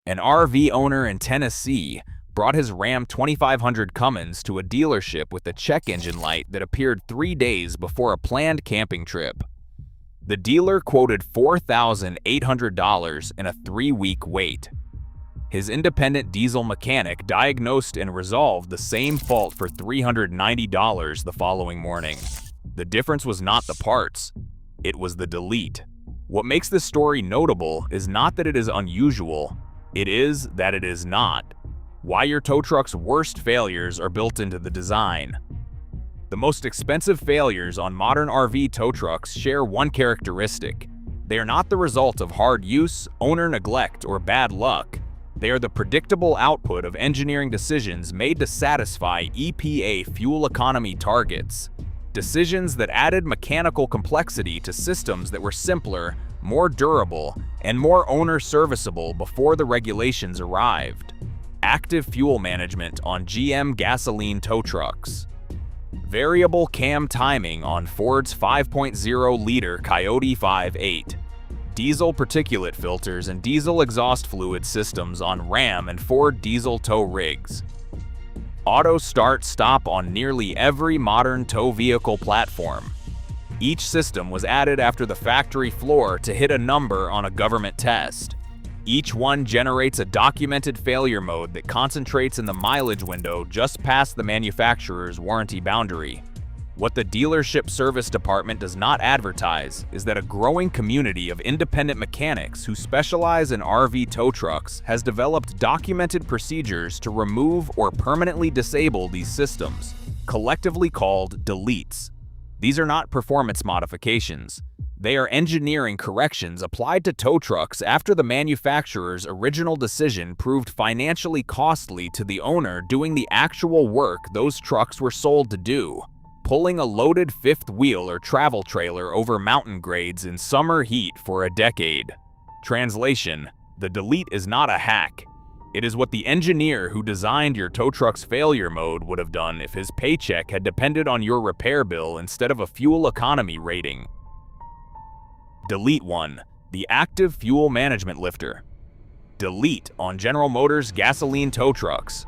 An RV owner in Tennessee brought his Ram 2500 Cummins to a dealership with a check engine light that appeared 3 days before a planned camping trip. The dealer quoted $4,800 in a 3-week wait. His independent diesel mechanic diagnosed and resolved the same fault for $390 the following morning. The difference was not the parts, it was the delete. What makes this story notable is not that it is unusual, it is that it is not. Why your tow truck's worst failures are built into the design. The most expensive failures on modern RV tow trucks share one characteristic. They are not the result of hard use, owner neglect, or bad luck. They are the predictable output of engineering decisions made to satisfy EPA fuel economy targets. Decisions that added mechanical complexity to systems that were simpler, more durable, and more owner-serviceable before the regulations arrived. Active fuel management on GM gasoline tow trucks. Variable cam timing on Ford's 5.0-liter Coyote 5.8. Diesel particulate filters and diesel exhaust fluid systems on Ram and Ford diesel tow rigs. Auto start-stop on nearly every modern tow vehicle platform. Each system was added after the factory floor to hit a number on a government test. Each one generates a documented failure mode that concentrates in the mileage window just past the manufacturer's warranty boundary. What the dealership service department does not advertise is that a growing community of independent mechanics who specialize in RV tow trucks has developed documented procedures to remove or permanently disable these systems, collectively called deletes. These are not performance modifications. They are engineering corrections applied to tow trucks after the manufacturer's original decision proved financially costly to the owner doing the actual work those trucks were sold to do. Pulling a loaded fifth wheel or travel trailer over mountain grades in summer heat for a decade. Translation: the delete is not a hack. It is what the engineer who designed your tow truck's failure mode would have done if his paycheck had depended on your repair bill instead of a fuel economy rating. Delete 1. The Active Fuel Management Lifter. Delete on General Motors gasoline tow trucks.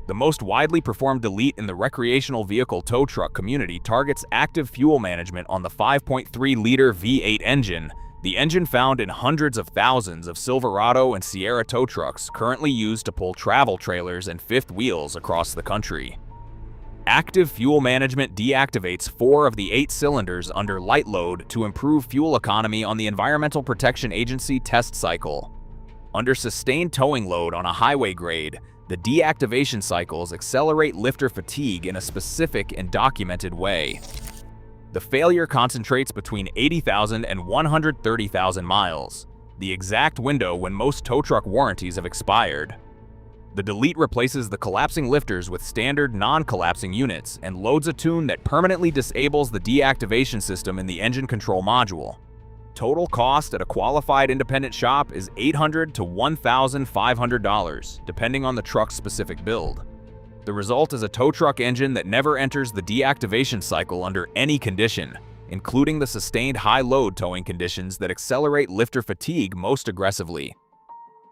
The most widely performed delete in the recreational vehicle tow truck community targets active fuel management on the 5.3-liter V8 engine, the engine found in hundreds of thousands of Silverado and Sierra tow trucks currently used to pull travel trailers and fifth wheels across the country. Active fuel management deactivates 4 of the 8 cylinders under light load to improve fuel economy on the Environmental Protection Agency test cycle. Under sustained towing load on a highway grade, the deactivation cycles accelerate lifter fatigue in a specific and documented way. The failure concentrates between 80,000 and 130,000 miles, the exact window when most tow truck warranties have expired. The delete replaces the collapsing lifters with standard non-collapsing units and loads a tune that permanently disables the deactivation system in the engine control module. Total cost at a qualified independent shop is $800 to $1,500, depending on the truck's specific build. The result is a tow truck engine that never enters the deactivation cycle under any condition, including the sustained high-load towing conditions that accelerate lifter fatigue most aggressively.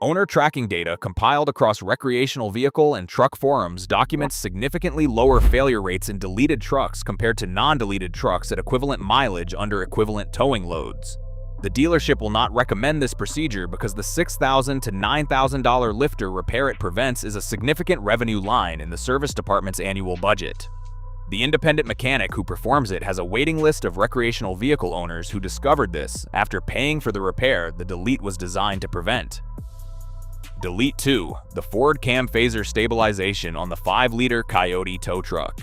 Owner tracking data compiled across recreational vehicle and truck forums documents significantly lower failure rates in deleted trucks compared to non-deleted trucks at equivalent mileage under equivalent towing loads. The dealership will not recommend this procedure because the $6,000 to $9,000 lifter repair it prevents is a significant revenue line in the service department's annual budget. The independent mechanic who performs it has a waiting list of recreational vehicle owners who discovered this after paying for the repair the delete was designed to prevent. Delete 2. The Ford Cam Phaser Stabilization on the 5-liter Coyote tow truck.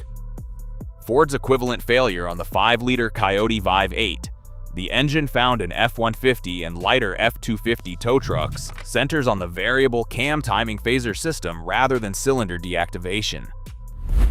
Ford's equivalent failure on the 5-liter Coyote 5.8. The engine found in F-150 and lighter F-250 tow trucks centers on the variable cam timing phaser system rather than cylinder deactivation.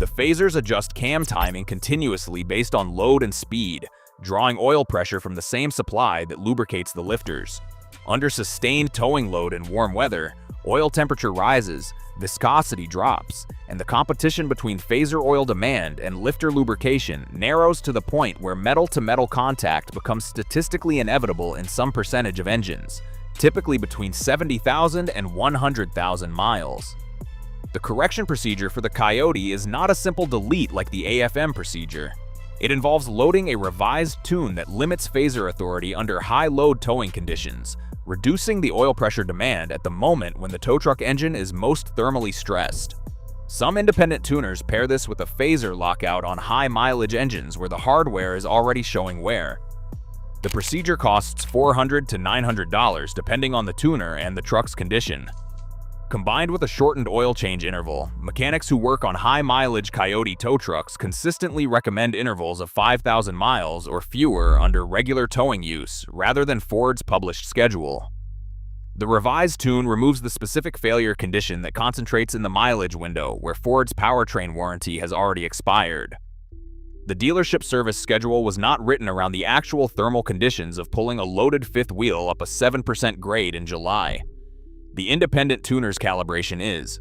The phasers adjust cam timing continuously based on load and speed, drawing oil pressure from the same supply that lubricates the lifters. Under sustained towing load and warm weather, oil temperature rises, viscosity drops, and the competition between phaser oil demand and lifter lubrication narrows to the point where metal-to-metal contact becomes statistically inevitable in some percentage of engines, typically between 70,000 and 100,000 miles. The correction procedure for the Coyote is not a simple delete like the AFM procedure. It involves loading a revised tune that limits phaser authority under high-load towing conditions, reducing the oil pressure demand at the moment when the tow truck engine is most thermally stressed. Some independent tuners pair this with a phaser lockout on high-mileage engines where the hardware is already showing wear. The procedure costs $400 to $900 depending on the tuner and the truck's condition. Combined with a shortened oil change interval, mechanics who work on high-mileage Coyote tow trucks consistently recommend intervals of 5,000 miles or fewer under regular towing use rather than Ford's published schedule. The revised tune removes the specific failure condition that concentrates in the mileage window where Ford's powertrain warranty has already expired. The dealership service schedule was not written around the actual thermal conditions of pulling a loaded fifth wheel up a 7% grade in July. The independent tuner's calibration is.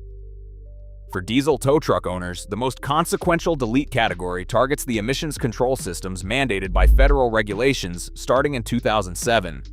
For diesel tow truck owners, the most consequential delete category targets the emissions control systems mandated by federal regulations starting in 2007.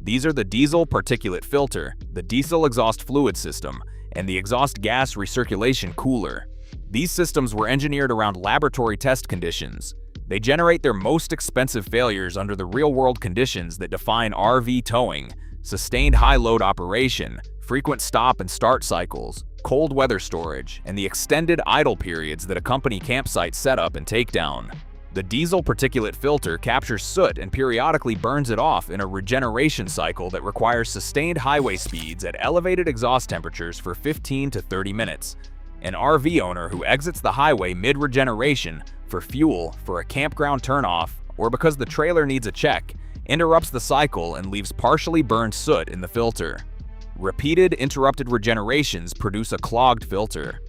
These are the diesel particulate filter, the diesel exhaust fluid system, and the exhaust gas recirculation cooler. These systems were engineered around laboratory test conditions. They generate their most expensive failures under the real-world conditions that define RV towing, sustained high-load operation, frequent stop and start cycles, cold weather storage, and the extended idle periods that accompany campsite setup and takedown. The diesel particulate filter captures soot and periodically burns it off in a regeneration cycle that requires sustained highway speeds at elevated exhaust temperatures for 15 to 30 minutes. An RV owner who exits the highway mid-regeneration for fuel, for a campground turnoff, or because the trailer needs a check, interrupts the cycle and leaves partially burned soot in the filter. Repeated interrupted regenerations produce a clogged filter.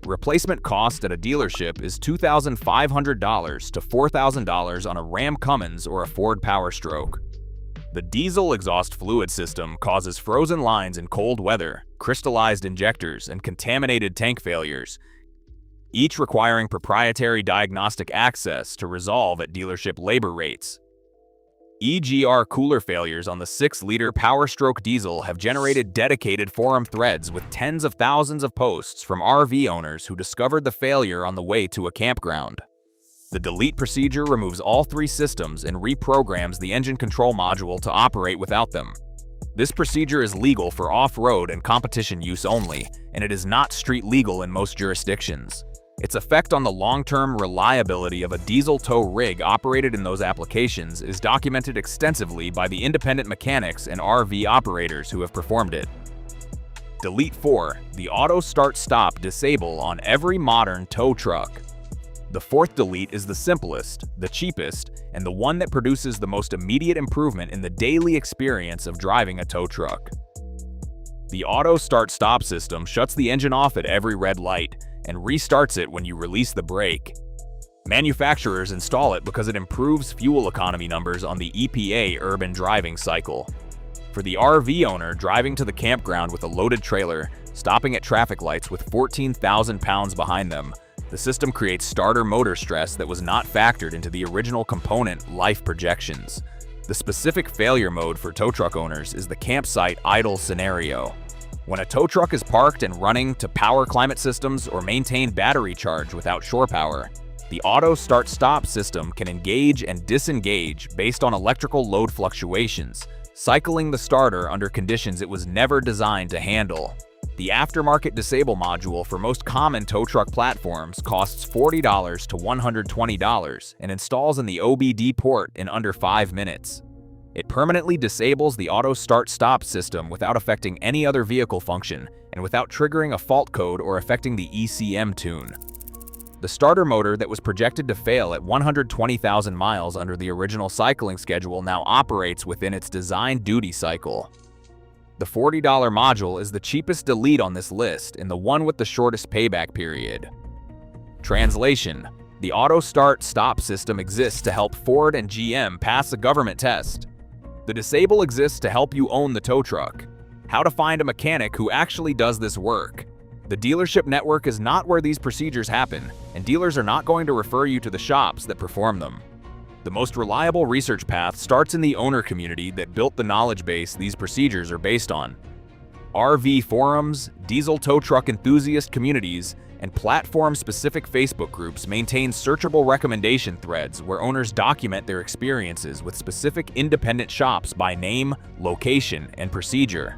Replacement cost at a dealership is $2,500 to $4,000 on a Ram Cummins or a Ford Powerstroke. The diesel exhaust fluid system causes frozen lines in cold weather, crystallized injectors, and contaminated tank failures, each requiring proprietary diagnostic access to resolve at dealership labor rates. EGR cooler failures on the 6-liter Powerstroke diesel have generated dedicated forum threads with tens of thousands of posts from RV owners who discovered the failure on the way to a campground. The delete procedure removes all 3 systems and reprograms the engine control module to operate without them. This procedure is legal for off-road and competition use only, and it is not street legal in most jurisdictions. Its effect on the long-term reliability of a diesel tow rig operated in those applications is documented extensively by the independent mechanics and RV operators who have performed it. Delete 4. The Auto Start-Stop Disable on every modern tow truck. The 4th delete is the simplest, the cheapest, and the one that produces the most immediate improvement in the daily experience of driving a tow truck. The Auto Start-Stop system shuts the engine off at every red light and restarts it when you release the brake. Manufacturers install it because it improves fuel economy numbers on the EPA urban driving cycle. For the RV owner driving to the campground with a loaded trailer, stopping at traffic lights with 14,000 pounds behind them, the system creates starter motor stress that was not factored into the original component life projections. The specific failure mode for tow truck owners is the campsite idle scenario. When a tow truck is parked and running to power climate systems or maintain battery charge without shore power, the Auto Start-Stop system can engage and disengage based on electrical load fluctuations, cycling the starter under conditions it was never designed to handle. The aftermarket disable module for most common tow truck platforms costs $40 to $120 and installs in the OBD port in under 5 minutes. It permanently disables the Auto Start-Stop system without affecting any other vehicle function and without triggering a fault code or affecting the ECM tune. The starter motor that was projected to fail at 120,000 miles under the original cycling schedule now operates within its design duty cycle. The $40 module is the cheapest delete on this list and the one with the shortest payback period. Translation: the Auto Start-Stop system exists to help Ford and GM pass a government test. The disable exists to help you own the tow truck. How to find a mechanic who actually does this work. The dealership network is not where these procedures happen, and dealers are not going to refer you to the shops that perform them. The most reliable research path starts in the owner community that built the knowledge base these procedures are based on. RV forums, diesel tow truck enthusiast communities, and platform-specific Facebook groups maintain searchable recommendation threads where owners document their experiences with specific independent shops by name, location, and procedure.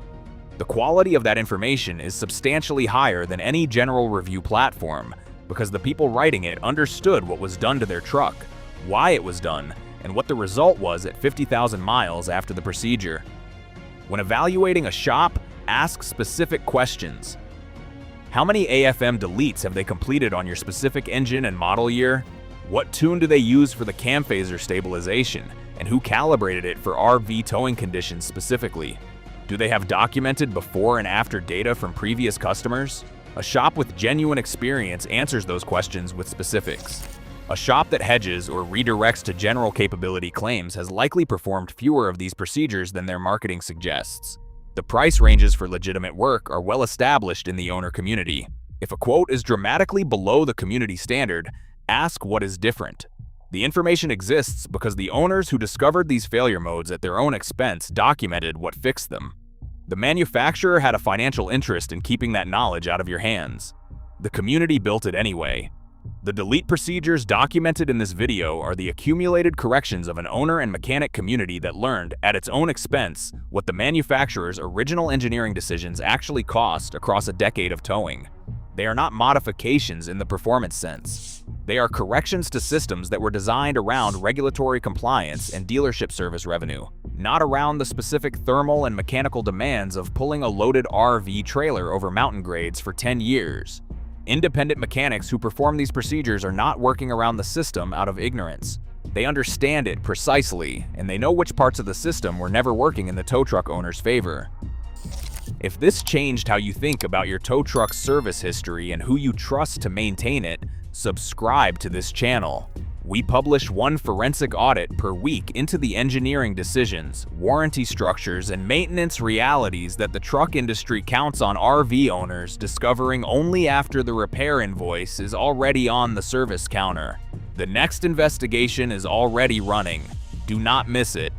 The quality of that information is substantially higher than any general review platform because the people writing it understood what was done to their truck, why it was done, and what the result was at 50,000 miles after the procedure. When evaluating a shop, ask specific questions. How many AFM deletes have they completed on your specific engine and model year? What tune do they use for the cam phaser stabilization, and who calibrated it for RV towing conditions specifically? Do they have documented before and after data from previous customers? A shop with genuine experience answers those questions with specifics. A shop that hedges or redirects to general capability claims has likely performed fewer of these procedures than their marketing suggests. The price ranges for legitimate work are well established in the owner community. If a quote is dramatically below the community standard, ask what is different. The information exists because the owners who discovered these failure modes at their own expense documented what fixed them. The manufacturer had a financial interest in keeping that knowledge out of your hands. The community built it anyway. The delete procedures documented in this video are the accumulated corrections of an owner and mechanic community that learned, at its own expense, what the manufacturer's original engineering decisions actually cost across a decade of towing. They are not modifications in the performance sense. They are corrections to systems that were designed around regulatory compliance and dealership service revenue, not around the specific thermal and mechanical demands of pulling a loaded RV trailer over mountain grades for 10 years. Independent mechanics who perform these procedures are not working around the system out of ignorance. They understand it precisely, and they know which parts of the system were never working in the tow truck owner's favor. If this changed how you think about your tow truck service history and who you trust to maintain it, subscribe to this channel. We publish one forensic audit per week into the engineering decisions, warranty structures, and maintenance realities that the truck industry counts on RV owners discovering only after the repair invoice is already on the service counter. The next investigation is already running. Do not miss it.